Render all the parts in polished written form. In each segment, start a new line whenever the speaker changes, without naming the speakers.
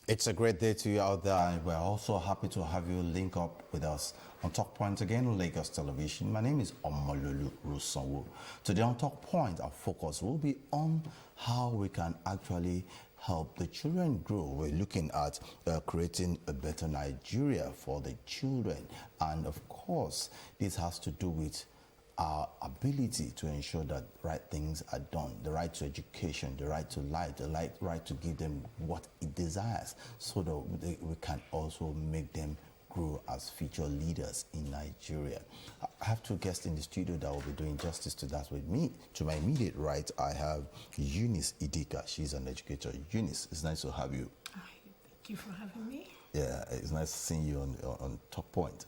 It's a great day to you out there, and we're also happy to have you link up with us on Talk Point again, Lagos Television. My name is Omololu Rusanwo. Today on Talk Point, our focus will be on how we can actually help the children grow. We're looking at creating a better Nigeria for the children, and of course, this has to do with our ability to ensure that right things are done, the right to education, the right to life, the right to give them what it desires, so that we can also make them grow as future leaders in Nigeria. I have two guests in the studio that will be doing justice to that with me. To my immediate right, I have Eunice Idika. She's an educator. Eunice, it's nice to have you.
Hi, thank you for having me.
Yeah, it's nice seeing you on Top Point.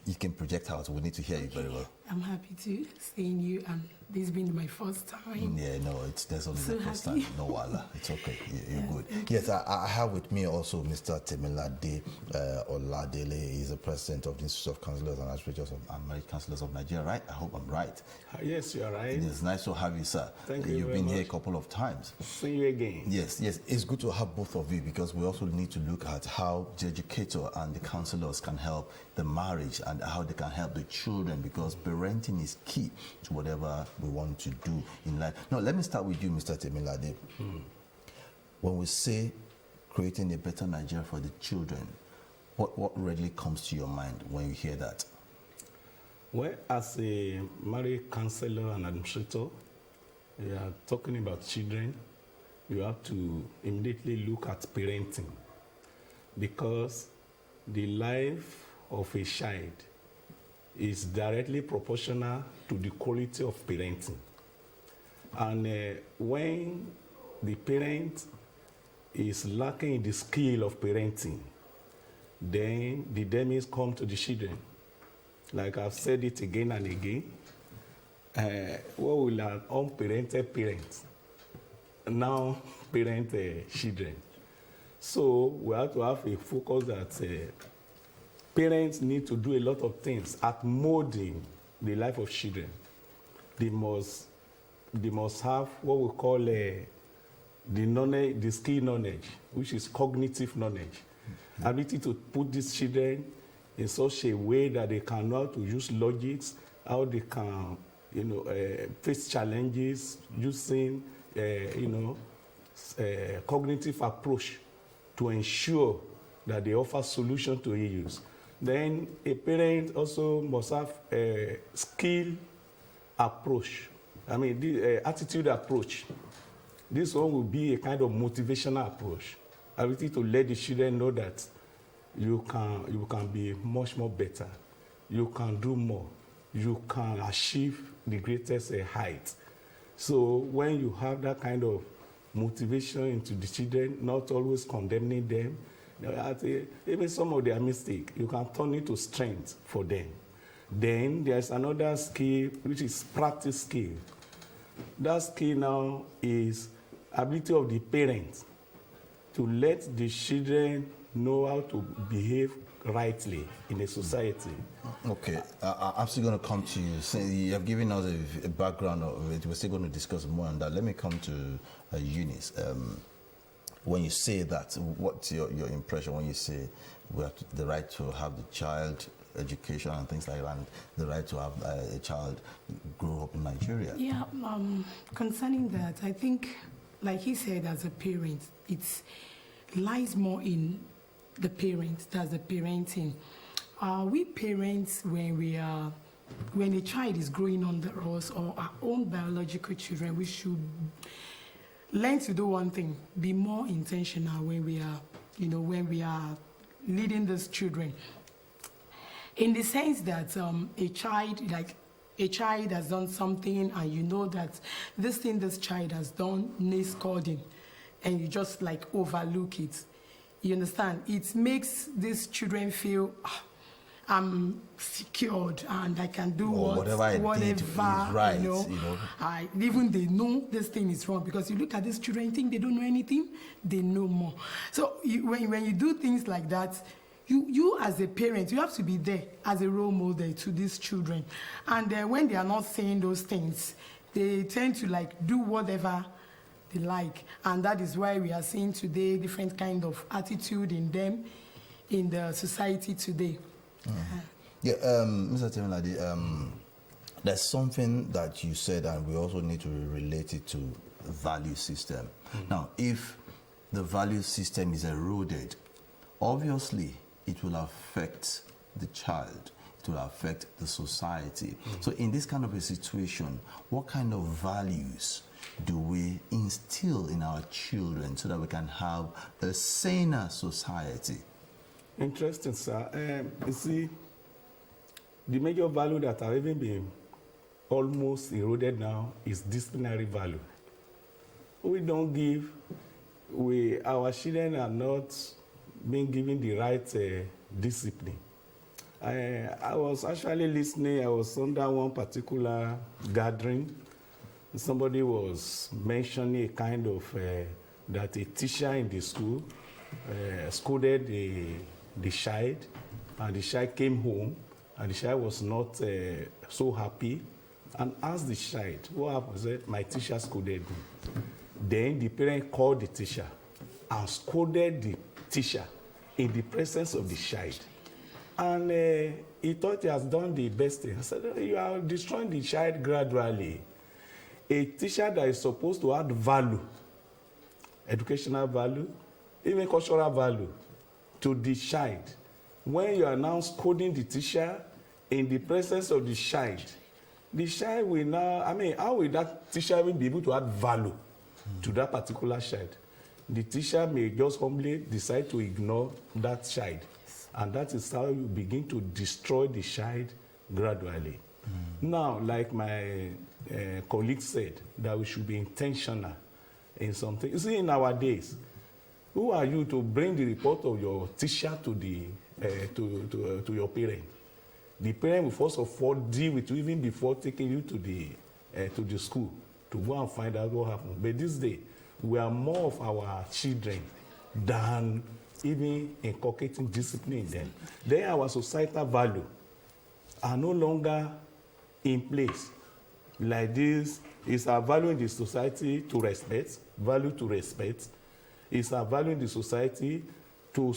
You can project out. We need to hear you very well.
I'm happy to seeing you, and this has been my first time.
Yeah, no, that's only
So
the first
happy.
time. No, wala, it's okay. You're good. Yes, I have with me also Mr. Temilade Oladele. He's the president of the Institute of Councillors and Archbishops and Marriage Councillors of Nigeria, right? I hope I'm right.
Yes, you are right.
It's nice to have you, sir.
Thank you
You've
very
been
much.
here a couple of times.
See you again.
Yes, it's good to have both of you, because we also need to look at how the educator and the councillors can help the marriage and how they can help the children, because parenting is key to whatever we want to do in life. Now, let me start with you, Mr. Temilade. When we say creating a better Nigeria for the children, what readily comes to your mind when you hear that?
Well, as a marriage counselor and administrator, you are talking about children. You have to immediately look at parenting, because the life of a child is directly proportional to the quality of parenting. And when the parent is lacking in the skill of parenting, then the damage comes to the children. Like I've said it again and again, what will an unparented parent now parent children? So we have to have a focus that parents need to do a lot of things at molding the life of children. They must have what we call the knowledge, the skill knowledge, which is cognitive knowledge. Ability to put these children in such a way that they can know how to use logics, how they can, face challenges using, cognitive approach to ensure that they offer solution to issues. Then a parent also must have a skill approach. The attitude approach. This one will be a kind of motivational approach. Ability to let the children know that you can be much more better. You can do more. You can achieve the greatest height. So when you have that kind of motivation into the children, not always condemning them, even some of their mistakes, you can turn it to strength for them. Then there's another skill, which is practice skill. That skill now is ability of the parents to let the children know how to behave rightly in a society.
Okay, I'm still going to come to you. So you have given us a background of it. We're still going to discuss more on that. Let me come to Eunice. When you say that, what's your impression when you say we have the right to have the child education and things like that, and the right to have a child grow up in Nigeria?
Yeah, concerning that, I think, like he said, as a parent, it lies more in the parent, that's the parenting. We parents, when a child is growing under us or our own biological children, we should learn to do one thing: be more intentional when we are leading these children. In the sense that a child has done something, and you know that this thing this child has done needs coding, and you just overlook it. You understand? It makes these children feel I'm secured and I can do
whatever I did is right.
Even they know this thing is wrong, because you look at these children, you think they don't know anything, they know more. So when you do things like that, you as a parent, you have to be there as a role model to these children. And when they are not saying those things, they tend to do whatever they like. And that is why we are seeing today different kind of attitude in them in the society today.
Yeah, Mr. Temilade, there's something that you said, and we also need to relate it to the value system. Now, if the value system is eroded, obviously it will affect the child, it will affect the society. So in this kind of a situation, what kind of values do we instill in our children so that we can have a saner society?
Interesting, sir. You see, the major value that have even been almost eroded now is disciplinary value. We don't give, our children are not being given the right discipline. I was actually listening, I was under one particular gathering. Somebody was mentioning a kind of, that a teacher in the school scolded the child, and the child came home, and the child was not so happy, and asked the child, what happened? He said, my teacher scolded me. Then the parent called the teacher and scolded the teacher in the presence of the child. And he thought he has done the best thing. I said, you are destroying the child gradually. A teacher that is supposed to add value, educational value, even cultural value to the child, when you are now scolding the teacher in the presence of the child will now, how will that teacher even be able to add value to that particular child? The teacher may just humbly decide to ignore that child. And that is how you begin to destroy the child gradually. Now, like my colleague said, that we should be intentional in something. You see, in our days, who are you to bring the report of your teacher to the to your parent? The parent will first of all deal with you even before taking you to the school to go and find out what happened. But this day, we are more of our children than even inculcating discipline in them. Then our societal value are no longer in place. Like this, is our value in the society to respect, value to respect. It's our value in the society to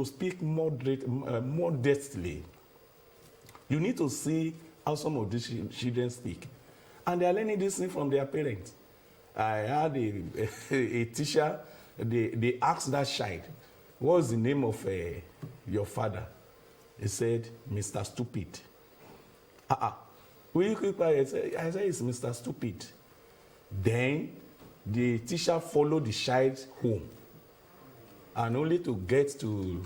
speak modestly. You need to see how some of these children speak. And they are learning this thing from their parents. I had a teacher, they asked that child, what's the name of your father? He said, Mr. Stupid. Will you keep quiet? I said, it's Mr. Stupid. Then the teacher followed the child home, and only to get to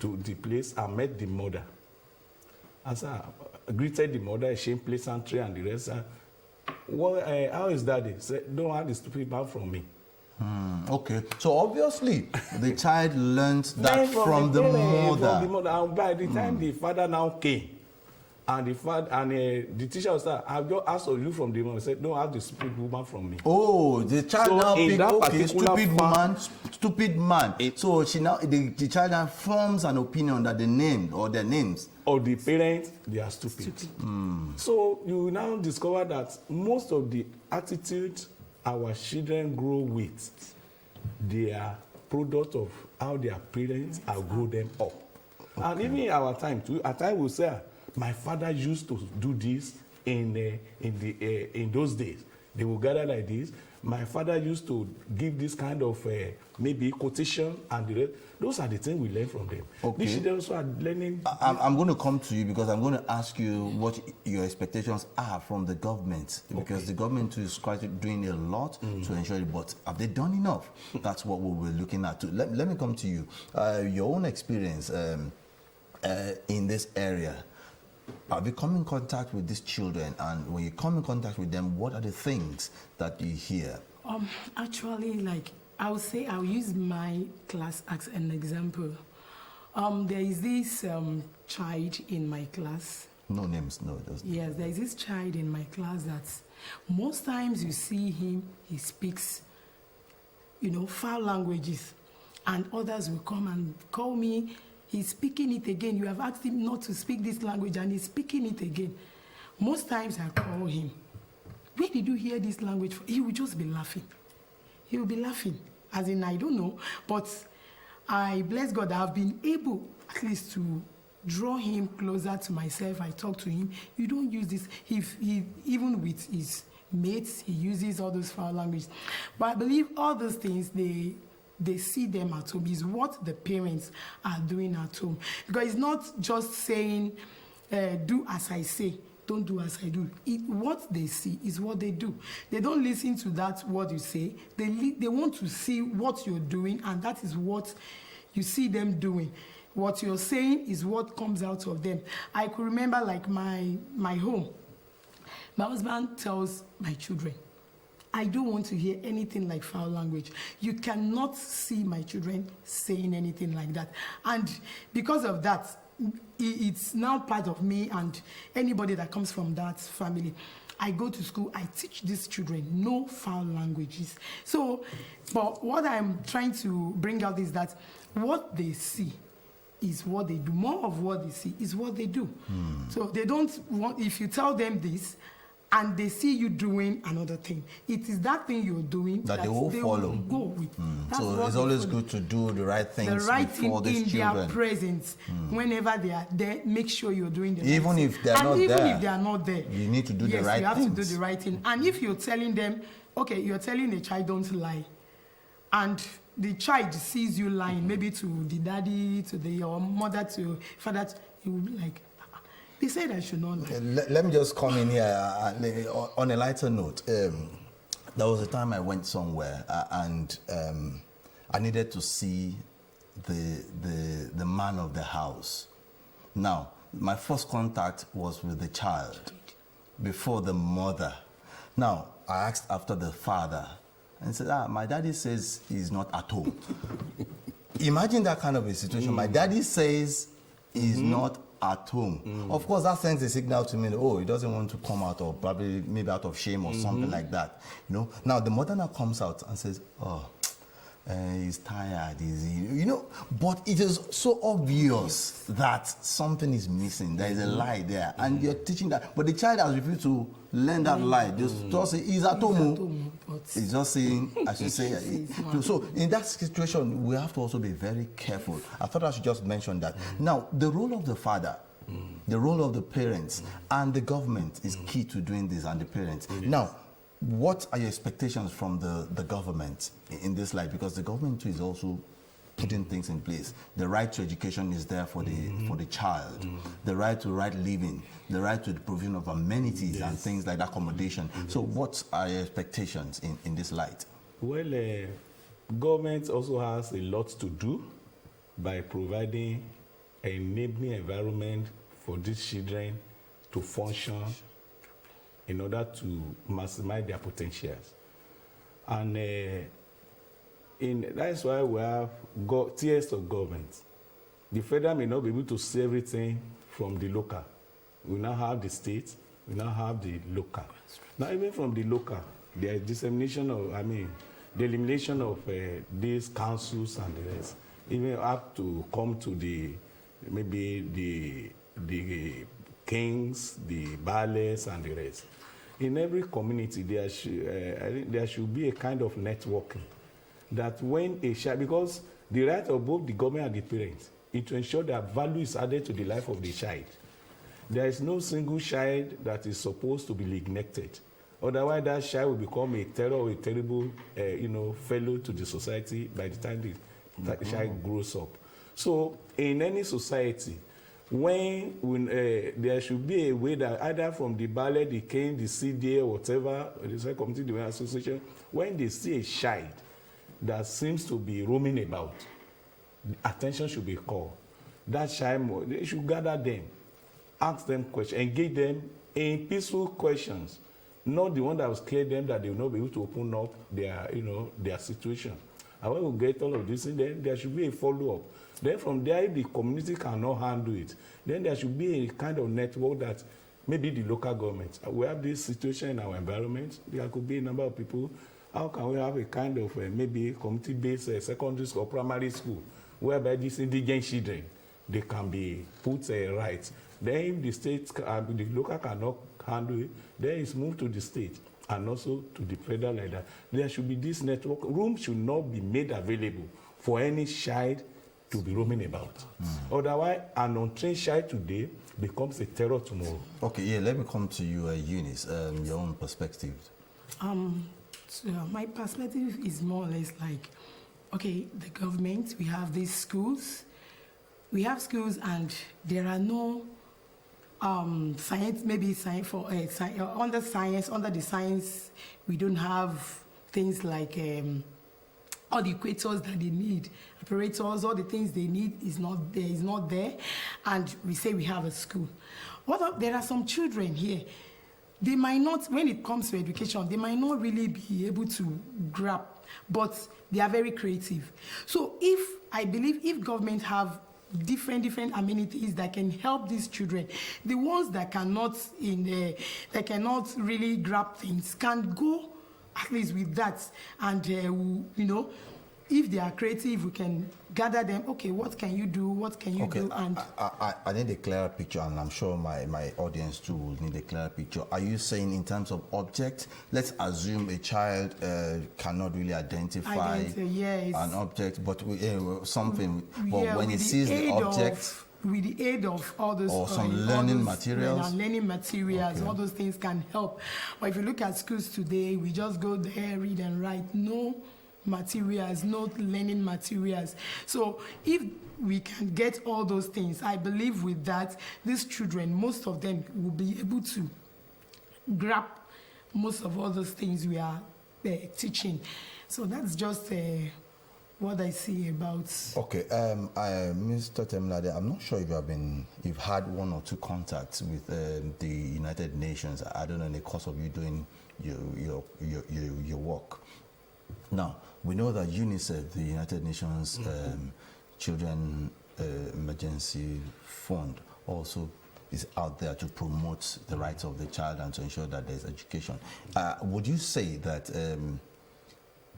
the place and met the mother. As I greeted the mother, exchanged pleasantry and the rest. How is that? He said, don't have the stupid man from me.
Okay, so obviously the child learned that from the mother.
And by the time the father now came, and the teacher was like, I've just asked of you from the mother. He said, don't have the stupid woman from me.
Oh, the child now picked, okay, stupid woman, stupid man. So the child now forms an opinion that the name or their names
or the parents, they are stupid. So you now discover that most of the attitudes our children grow with, they are product of how their parents have grown them up. Okay. And even in our time too, at times we'll say, my father used to do this in those days. They will gather like this. My father used to give this kind of maybe quotation and the rest. Those are the things we learn from them.
Okay.
These children also are learning.
I'm going to come to you because I'm going to ask you what your expectations are from the government, because the government is quite doing a lot to ensure it, but have they done enough? That's what we were looking at. Let me come to you. Your own experience in this area. Have you come in contact with these children, and when you come in contact with them, what are the things that you hear?
Actually, like I would say, I'll use my class as an example. There is this child in my class.
No names, no.
Yes, there is this child in my class that most times you see him, he speaks, foul languages, and others will come and call me. He's speaking it again. You have asked him not to speak this language, and he's speaking it again. Most times I call him. Where did you hear this language from? He will just be laughing. he will be laughing. As in, I don't know, but I bless God that I've been able at least to draw him closer to myself. I talk to him. You don't use this. He even with his mates, he uses all those foul language. But I believe all those things, they see them at home. Is what the parents are doing at home. Because it's not just saying, do as I say, don't do as I do. What they see is what they do. They don't listen to that what you say. They want to see what you're doing, and that is what you see them doing. What you're saying is what comes out of them. I could remember like my home. My husband tells my children, I don't want to hear anything like foul language. You cannot see my children saying anything like that. And because of that, it's now part of me and anybody that comes from that family. I go to school, I teach these children no foul languages. So, but what I'm trying to bring out is that what they see is what they do. More of what they see is what they do. So they don't want, if you tell them this, and they see you doing another thing, it is that thing you're doing
that they will follow.
Go with.
So it's always good to do the right things
the right
before
thing
these
in
children.
their presence. Whenever they are there, make sure you're doing the
Even
right thing.
if they're not
even
there,
if they are not there,
you need to do the right
you have
things.
to do the right thing. And if you're telling them, okay, you're telling the child don't lie, and the child sees you lying, maybe to the daddy, to the your mother, to father, he will be like, they said I should not lie.
Let me just come in here on a lighter note. There was a time I went somewhere and I needed to see the man of the house. Now, my first contact was with the child before the mother. Now, I asked after the father and said, my daddy says he's not at home. Imagine that kind of a situation. My daddy says he's not at home. Of course, that sends a signal to me that, he doesn't want to come out, or probably maybe out of shame or something like that. You know. Now the mother now comes out and says, he's tired, but it is so obvious that something is missing. There is a lie there, and you're teaching that. But the child has refused to learn that lie. Just say he's at home. He's just saying, I should say. So in that situation, we have to also be very careful. I thought I should just mention that. Now, the role of the father, the role of the parents, and the government is key to doing this, and the parents. Now, what are your expectations from the government in this light? Because the government too is also putting things in place. The right to education is there for the child. The right to right living, the right to the provision of amenities and things like that, accommodation. So what are your expectations in this light?
Well, government also has a lot to do by providing an enabling environment for these children to function in order to maximize their potentials. And that's why we have tiers of government. The federal may not be able to see everything from the local. We now have the state, we now have the local. Now, even from the local, there is dissemination of, the elimination of these councils and the rest. Even up to come to maybe the kings, the baales, and the rest. In every community, I think there should be a kind of networking that when a child, because the right of both the government and the parents is to ensure that value is added to the life of the child. There is no single child that is supposed to be neglected. Otherwise, that child will become a terror or a terrible, fellow to the society by the time the child grows up. So, in any society, when there should be a way that either from the ballet, the king, the CDA, or whatever, the social committee, the association, when they see a child that seems to be roaming about, attention should be called. That child, they should gather them, ask them questions, engage them in peaceful questions, not the one that will scare them that they will not be able to open up their situation. And when we get all of this, then there should be a follow-up. Then from there, if the community cannot handle it, then there should be a kind of network that maybe the local government. We have this situation in our environment. There could be a number of people. How can we have a kind of maybe community-based secondary school or primary school whereby these indigent children, they can be put right? Then if the state, the local cannot handle it, then it's moved to the state. and also to the federal like that. There should be this network. Room should not be made available for any child to be roaming about. Otherwise, an untrained child today becomes a terror tomorrow.
Okay, yeah, let me come to you, Eunice, your own perspective.
So my perspective is more or less like, okay, the government, we have these schools. We have schools and there are no science, maybe science for under the science, we don't have things like all the equators that they need, operators, all the things they need is not there, and we say we have a school. There are some children here, they might not, when it comes to education, they might not really be able to grab, but they are very creative. So I believe if government have different amenities that can help these children, the ones that cannot really grab things can go at least with that, and if they are creative, we can gather them. Okay, what can you do? What can you do? And
I need a clearer picture, and I'm sure my audience too will need a clearer picture. Are you saying in terms of object? Let's assume a child cannot really identify an object, but something. But when he sees the object,
with the aid of all those
or some learning materials, okay,
all those things can help. But if you look at schools today, we just go there, read and write. No materials, no learning materials. So if we can get all those things, I believe with that, these children, most of them will be able to grab most of all those things we are teaching. So that's just what I see about.
Okay, Mr. Temilade, I'm not sure if you've had one or two contacts with the United Nations. I don't know, in the course of you doing your work. Now, we know that UNICEF, the United Nations Children Emergency Fund, also is out there to promote the rights of the child and to ensure that there's education. Would you say that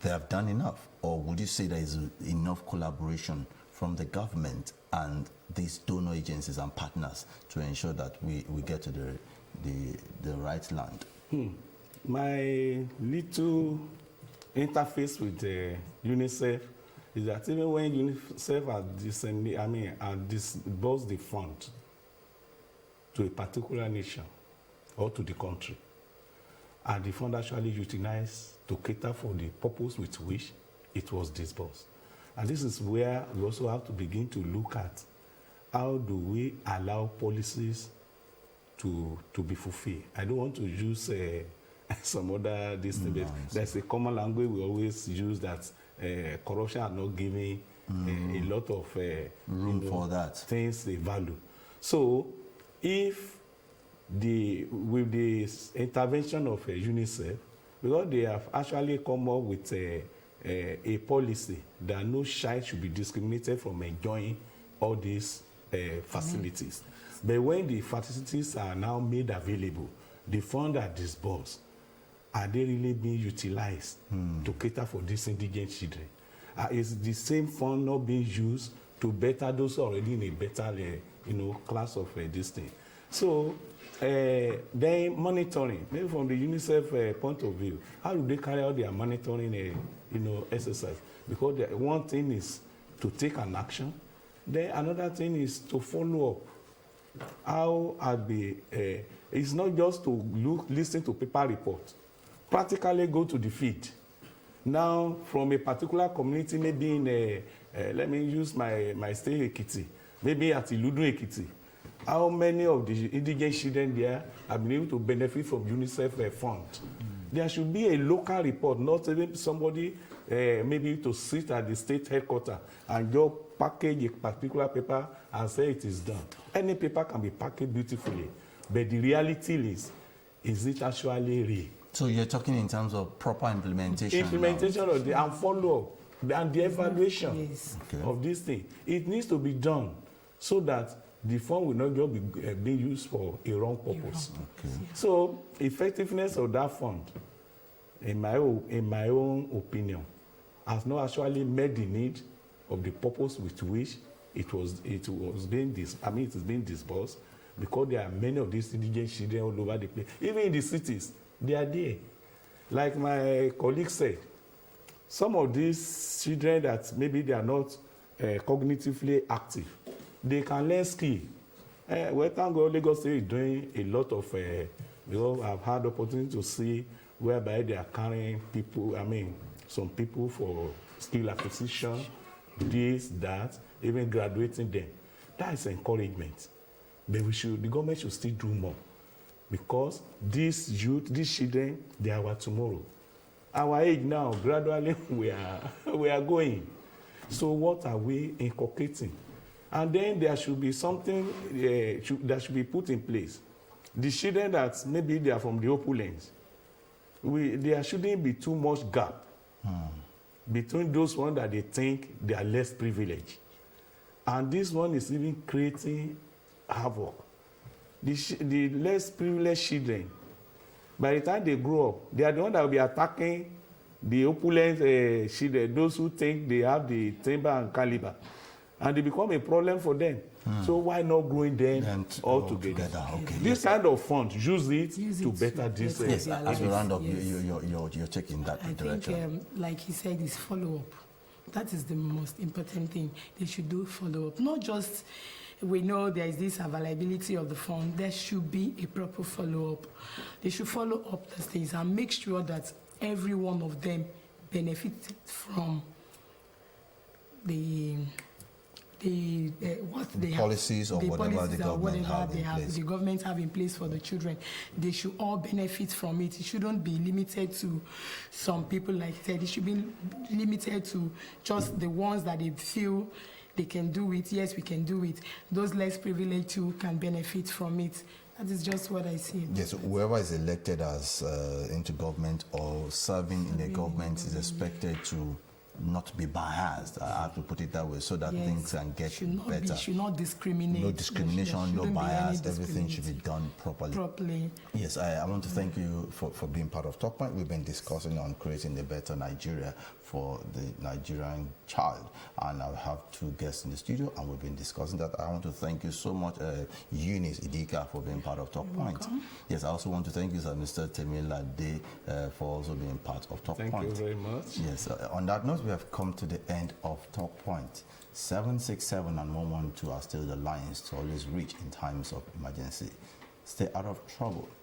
they have done enough, or would you say there is enough collaboration from the government and these donor agencies and partners to ensure that we get to the right land?
My little interface with UNICEF is that even when UNICEF has disbursed the fund to a particular nation or to the country, and the fund actually utilized to cater for the purpose with which it was disbursed. And this is where we also have to begin to look at how do we allow policies to be fulfilled. I don't want to use some other but there's a common language we always use that corruption are not giving a lot of
room for that
things they value. So if with the intervention of UNICEF, because they have actually come up with a policy that no child should be discriminated from enjoying all these facilities. But when the facilities are now made available, the funds are disbursed. Are they really being utilized to cater for these indigent children? Is the same fund not being used to better those already in a better class of this thing? So then monitoring, maybe from the UNICEF point of view, how do they carry out their monitoring exercise? Because one thing is to take an action, then another thing is to follow up. How it's not just to listen to paper reports. Practically go to the field. Now, from a particular community, maybe in let me use my state Ekiti, maybe at Iludun Ekiti, how many of the indigent children there have been able to benefit from UNICEF fund? There should be a local report, not even somebody maybe to sit at the state headquarters and just package a particular paper and say it is done. Any paper can be packaged beautifully, but the reality is it actually real?
So you're talking in terms of proper implementation.
Implementation of and follow-up and the evaluation of this thing. It needs to be done so that the fund will not just be being used for a wrong purpose.
Okay.
So effectiveness of that fund, in my own opinion, has not actually met the need of the purpose with which it is being disbursed, because there are many of these indigent children all over the place. Even in the cities, they are there. Like my colleague said, some of these children that maybe they are not cognitively active, they can learn skill. Well, thank God, Lagos State is doing a lot of, I've had the opportunity to see whereby they are carrying people, some people for skill acquisition, this, that, even graduating them. That is encouragement. But the government should still do more. Because these youth, these children, they are our tomorrow. Our age now, gradually, we are going. So what are we inculcating? And then there should be something that should be put in place. The children that maybe they are from the opulence, there shouldn't be too much gap between those ones that they think they are less privileged. And this one is even creating havoc. The less privileged children, by the time they grow up, they are the ones that will be attacking the opulent children, those who think they have the timber and caliber. And they become a problem for them. So why not growing them all together?
Okay.
This kind of fund, use it to better this.
Yes, as we round up, you're taking that direction.
I think, like he said, is follow-up. That is the most important thing. They should do follow-up. Not just, we know there is this availability of the fund. There should be a proper follow-up. They should follow up these things and make sure that every one of them benefits from the
policies or whatever the government have in place.
The government have in place for the children. They should all benefit from it. It shouldn't be limited to some people, like I said. It should be limited to just the ones that they feel they can do it. Yes, we can do it. Those less privileged too can benefit from it. That is just what I see.
Yes, whoever is elected as into government or serving in the government is expected to not be biased. I have to put it that way, so that things can get better.
Should not discriminate.
No discrimination, no bias. Everything should be done properly. Yes, I want to thank you for being part of Talk Point. We've been discussing on creating a better Nigeria for the Nigerian child, and I have two guests in the studio, and we've been discussing that. I want to thank you so much, Eunice, Idika, for being part of Talk Point. Yes, I also want to thank you, Sir Mr. Temilade, for also being part of Talk Point.
Thank you very much.
Yes, on that note, we have come to the end of Talk Point. 767 and 112 are still the lines to always reach in times of emergency. Stay out of trouble.